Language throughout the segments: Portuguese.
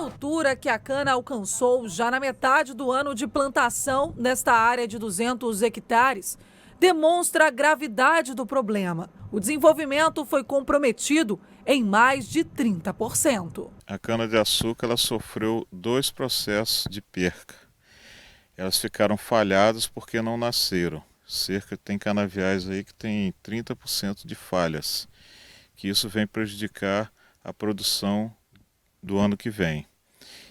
altura que a cana alcançou já na metade do ano de plantação nesta área de 200 hectares demonstra a gravidade do problema. O desenvolvimento foi comprometido em mais de 30%. A cana-de-açúcar ela sofreu dois processos de perca. Elas ficaram falhadas porque não nasceram. Tem canaviais aí que tem 30% de falhas, que isso vem prejudicar a produção do ano que vem.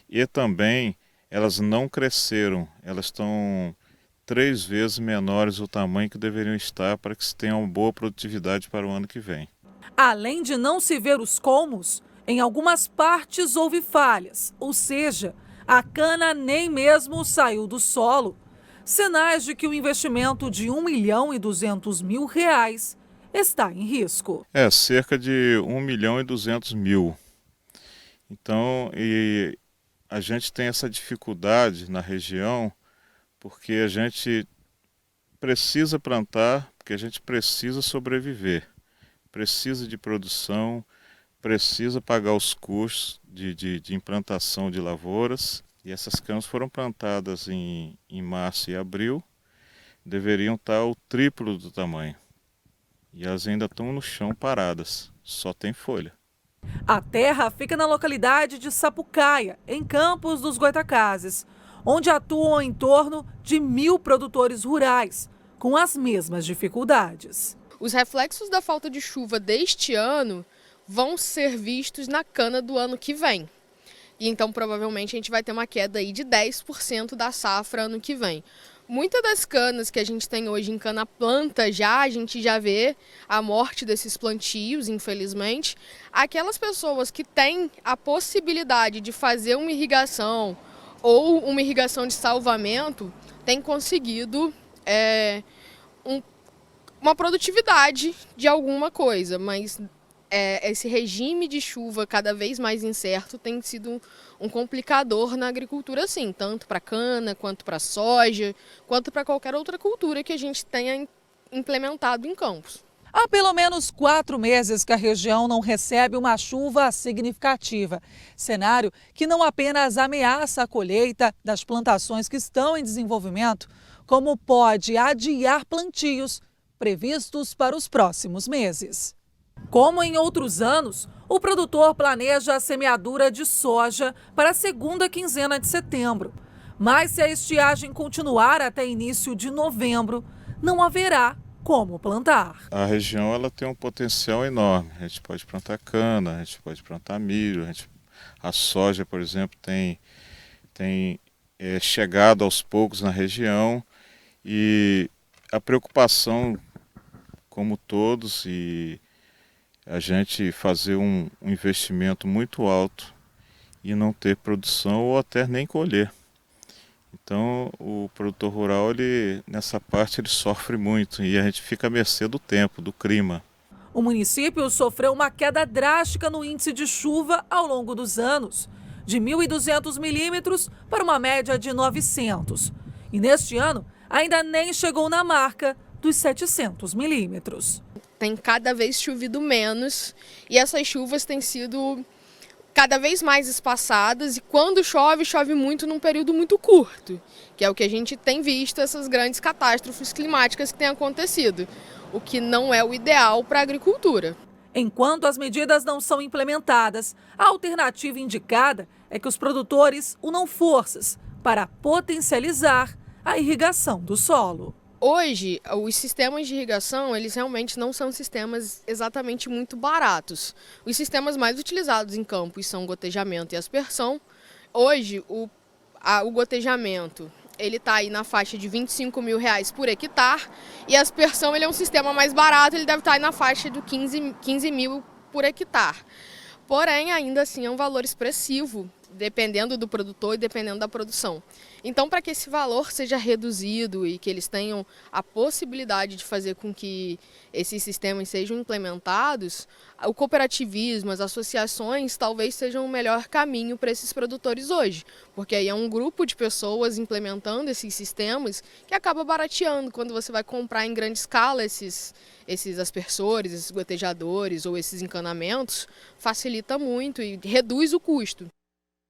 E também elas não cresceram, elas estão 3 vezes menores o tamanho que deveriam estar para que se tenha uma boa produtividade para o ano que vem. Além de não se ver os colmos, em algumas partes houve falhas, ou seja, a cana nem mesmo saiu do solo. Sinais de que o investimento de R$ 1.200.000 está em risco. Cerca de 1.200.000. Então, a gente tem essa dificuldade na região porque a gente precisa plantar, porque a gente precisa sobreviver, precisa de produção, precisa pagar os custos de implantação de lavouras. E essas canas foram plantadas em março e abril, deveriam estar o triplo do tamanho. E elas ainda estão no chão paradas, só tem folha. A terra fica na localidade de Sapucaia, em Campos dos Goytacazes, onde atuam em torno de 1.000 produtores rurais, com as mesmas dificuldades. Os reflexos da falta de chuva deste ano vão ser vistos na cana do ano que vem. E então, provavelmente, a gente vai ter uma queda aí de 10% da safra ano que vem. Muitas das canas que a gente tem hoje em cana-planta a gente já vê a morte desses plantios, infelizmente. Aquelas pessoas que têm a possibilidade de fazer uma irrigação ou uma irrigação de salvamento têm conseguido uma produtividade de alguma coisa, mas esse regime de chuva cada vez mais incerto tem sido um complicador na agricultura, sim, tanto para cana, quanto para soja, quanto para qualquer outra cultura que a gente tenha implementado em Campos. Há pelo menos 4 meses que a região não recebe uma chuva significativa. Cenário que não apenas ameaça a colheita das plantações que estão em desenvolvimento, como pode adiar plantios previstos para os próximos meses. Como em outros anos, o produtor planeja a semeadura de soja para a segunda quinzena de setembro. Mas se a estiagem continuar até início de novembro, não haverá como plantar. A região ela tem um potencial enorme. A gente pode plantar cana, a gente pode plantar milho, a soja, por exemplo, tem chegado aos poucos na região e a preocupação, como todos, e a gente fazer um investimento muito alto e não ter produção ou até nem colher. Então o produtor rural, nessa parte, ele sofre muito e a gente fica à mercê do tempo, do clima. O município sofreu uma queda drástica no índice de chuva ao longo dos anos, de 1.200 milímetros para uma média de 900. E neste ano ainda nem chegou na marca dos 700 milímetros. Tem cada vez chovido menos e essas chuvas têm sido cada vez mais espaçadas e quando chove, chove muito num período muito curto, que é o que a gente tem visto, essas grandes catástrofes climáticas que têm acontecido, o que não é o ideal para a agricultura. Enquanto as medidas não são implementadas, a alternativa indicada é que os produtores unam forças para potencializar a irrigação do solo. Hoje, os sistemas de irrigação, eles realmente não são sistemas exatamente muito baratos. Os sistemas mais utilizados em campos são o gotejamento e a aspersão. Hoje, o gotejamento ele está aí na faixa de R$ 25.000 por hectare e a aspersão ele é um sistema mais barato, ele deve estar aí na faixa de 15 mil por hectare. Porém, ainda assim é um valor expressivo, dependendo do produtor e dependendo da produção. Então, para que esse valor seja reduzido e que eles tenham a possibilidade de fazer com que esses sistemas sejam implementados, o cooperativismo, as associações talvez sejam o melhor caminho para esses produtores hoje, porque aí é um grupo de pessoas implementando esses sistemas que acaba barateando quando você vai comprar em grande escala esses aspersores, esses gotejadores ou esses encanamentos, facilita muito e reduz o custo.